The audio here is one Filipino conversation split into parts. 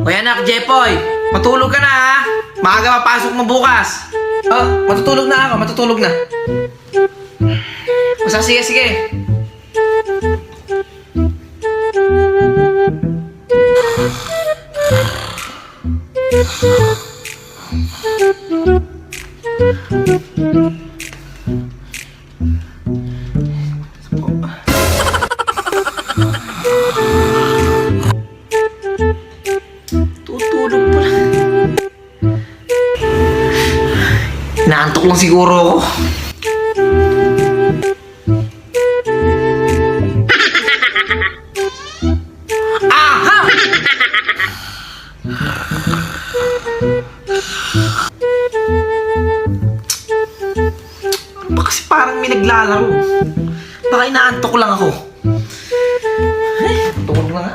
Oy anak, Jepoy, matulog ka na ha. Maaga mapasok mo bukas. Oh, matutulog na ako, matutulog na. Basta sige, sige. Tutulog pa lang. Naantok lang siguro ako. Aha! Ba kasi parang may naglalaro. Baka inaantok lang ako. Ay, tulog na nga.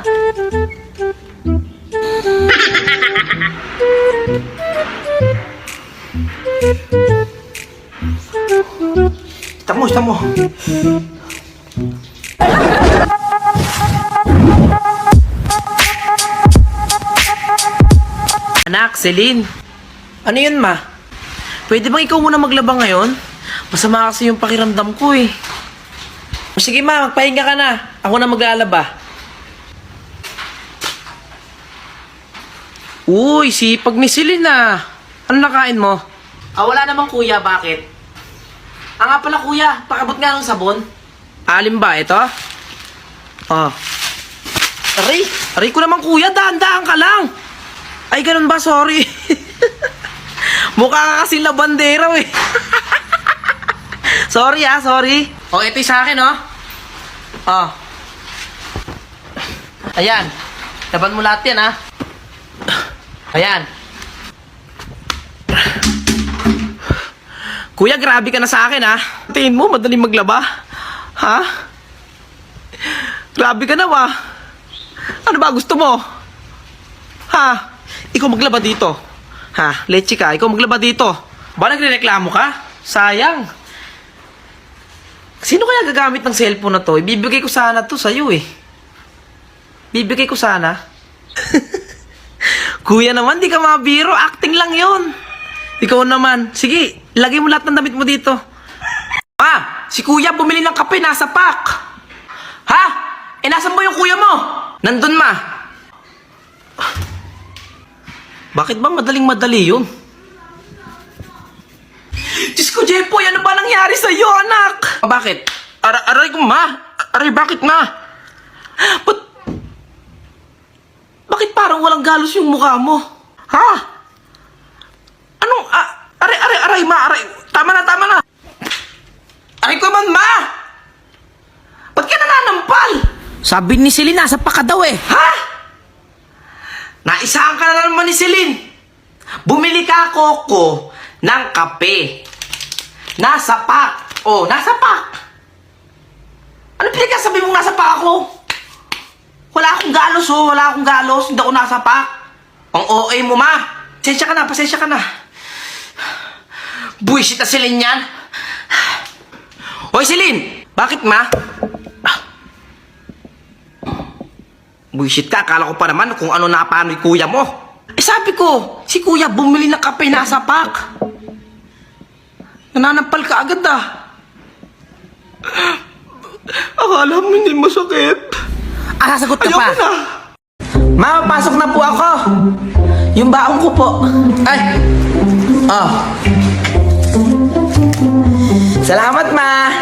Kita mo. Anak, Celine. Ano yun, ma? Pwede bang ikaw muna maglaba ngayon? Masama kasi yung pakiramdam ko eh. O sige ma, magpahinga ka na. Ako na maglalaba. Uy, sipag ni Celine ah. Ano nakain mo? Wala namang kuya, bakit? Nga pala kuya, pakabot nga ng sabon. Alin ba, ito? Oh. Aray ko naman kuya, dahan-dahan ka lang. Ay, ganun ba? Sorry. Mukha ka kasing labandera eh. Sorry ah, sorry. Oh, ito yung sa akin oh. Oh. Ayan. Laban mo lahat yan ah. Ayan. Kuya, grabe ka na sa akin ha. Tingin mo, madaling maglaba. Ha? Grabe ka na ba? Ano ba gusto mo? Ha? Ikaw maglaba dito. Ha? Leche ka, ikaw maglaba dito. Ba nagre-reklamo ka? Sayang. Sino kaya gagamit ng cellphone na to? Ibibigay ko sana to sa'yo eh. Bibigay ko sana. Kuya naman, di ka mabiro. Acting lang yon. Ikaw naman. Sige, lagay mo lahat ng damit mo dito. Ma, si kuya bumili ng kape, nasa pack. Ha? Nasan mo yung kuya mo? Nandun, ma. Bakit ba madaling-madali yun? Diyos ko, Jepoy, ano ba nangyari sa'yo, anak? Bakit? Aray ko, ma. Aray, bakit, ma? Bakit parang walang galos yung mukha mo? Ha? Anong, aray, ma, aray. Tama na. Aray ko man, ma! Ba't ka nananampal? Sabi ni Celine, nasa pa ka daw eh. Ha? Naisahan ka na naman ni Celine. Bumili ka, Coco, ng kape. Nasa pack. Oh, nasa pack. Ano pinagkasabi mong nasa pack ako? Wala akong galos, oh. Wala akong galos. Hindi ako nasa pack. Ang OA mo, ma. Pasensya ka na. Buwisit na Celine yan. Hoy, Celine! Bakit, ma? Buwisit ka. Akala ko pa naman kung ano na paano yung kuya mo. Sabi ko, si kuya bumili ng kape nasa pack. Nananampal ka agad ah. Akala mo hindi masakit. Sasagot ka pa. Na. Ma, pasok na po ako. Yung baong ko po. Ay. Oh. Salamat, ma.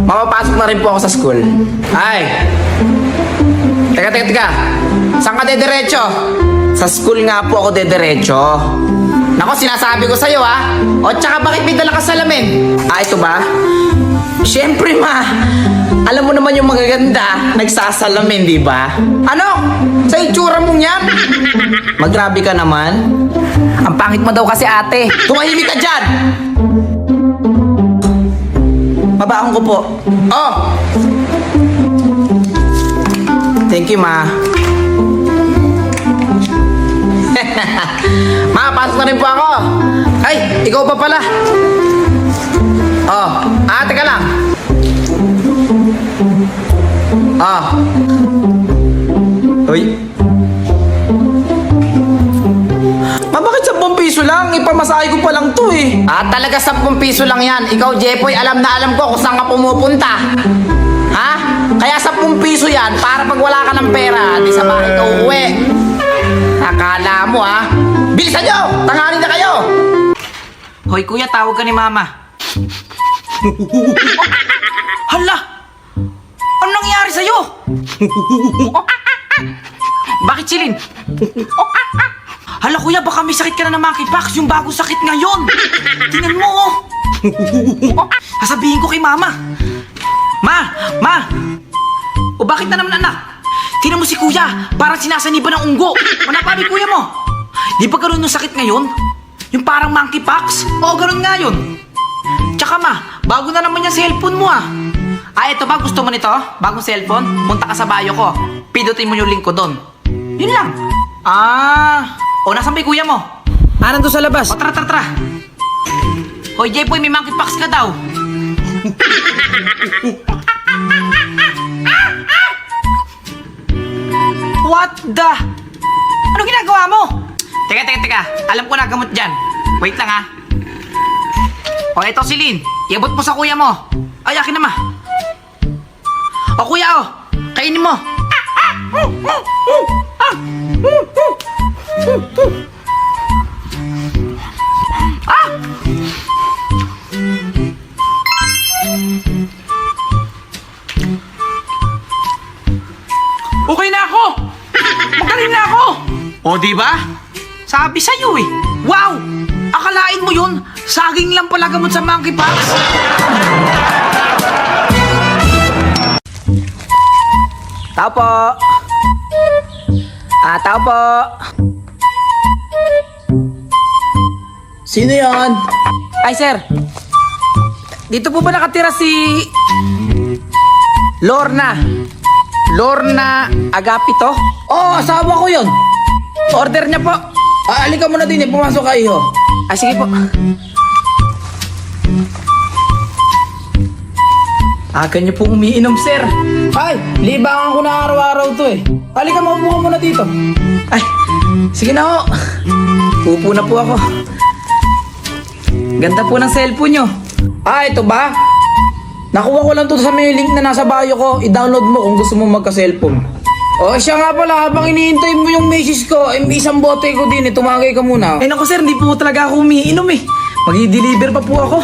Mapapasok na rin po ako sa school. Ay. Teka. Saan ka dederecho? Sa school nga po ako dederecho. Nako, sinasabi ko sa'yo ha. O tsaka bakit may dala ka salamin? Ito ba? Siyempre ma. Alam mo naman yung magaganda, nagsasalamin, di ba? Ano? Sa itsura mong yan? Magrabe ka naman. Ang pangit mo daw kasi ate. Tumahimik ka dyan! Mabaong ko po. Oh! Thank you, ma. Ma, pasok na rin po ako. Ay, ikaw pa pala. Oh, teka lang. Ah. Uy. Bakit 10 piso lang? Ipamasahe ko pa lang to eh. Ah, talaga 10 piso lang yan. Ikaw, Jepoy, alam na alam ko kung saan ka pumupunta. Ha? Kaya 10 piso yan para pag wala ka ng pera, di sa bahay ka uuwi. Akala mo ha? Bilisan nyo! Tanganin na kayo! Hoy kuya, tawag ka ni mama. Hala! Ano nangyari sa'yo? Bakit silin? Hala kuya, baka may sakit ka na ng monkeypox, yung bagong sakit ngayon. Tingnan mo oh. Sasabihin ko kay mama. Ma! O bakit na naman anak? Tingnan mo si kuya, parang sinasaniban ng unggo. Manapabi kuya mo. Di ba ganun yung sakit ngayon? Yung parang monkeypox? Oo, ganun nga yun. Tsaka ma, bago na naman yung cellphone mo ah. Ah, eto ba? Gusto mo nito? Bagong cellphone? Punta ka sa bayo ko. Pidutin mo yung link ko doon. Yun lang. Ah. O, nasan ba yung kuya mo? Ah, nandun sa labas. O, tara. Hoy, Jepoy, may monkeypox ka daw. What the? Ano ginagawa mo? Teka. Alam ko na gamot dyan. Wait lang ha. O, eto si Lynn. Iabot mo sa kuya mo. Ay, akin na ma. O, kuya o. Kainin mo. Ah! Okay na ako! Magaling na ako! O, di ba? Sabi sa'yo eh. Wow! Akalain mo yun? Saging lang pala gamot sa monkeypox. Tao po. Tao po. Sino yan? Ay, sir. Dito po ba nakatira si Lorna Agapito? Oh, asawa ko yun. Order niya po. Alika mo na din eh, pumasok kayo. Ay, sige po. Aga niyo po umiinom, sir. Ay, libangan ko na araw-araw to eh. Alika, maupo ka muna dito. Ay, sige na ho. Upo na po ako. Ganda po ng cellphone nyo. Ito ba? Nakuha ko lang to sa may link na nasa bio ko. I-download mo kung gusto mo magka-cellphone. Oh, siya nga pala, habang iniintay mo yung message ko, may isang bote ko din eh, tumagay ka muna. Eh naku sir, hindi po talaga ako umiinom eh. Mag-i-deliver pa po ako.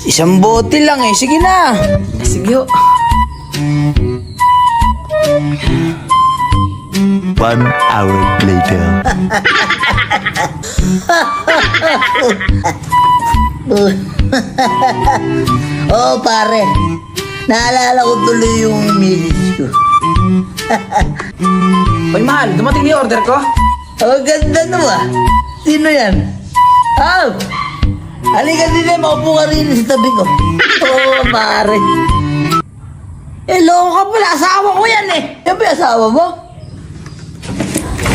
Isang bote lang eh, sige na. Sige ho. 1 hour later. Oo pare, naalala ko tuloy yung message ko. Hoy mahal, dumating na yung order ko. Oh, ganda no ah. Sino yan? Halika din eh, maupo ka rin sa tabi ko. Oo pare. Loko ka pala, asawa ko yan eh. Yan ba yung asawa mo?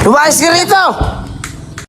Lumayas ka rito!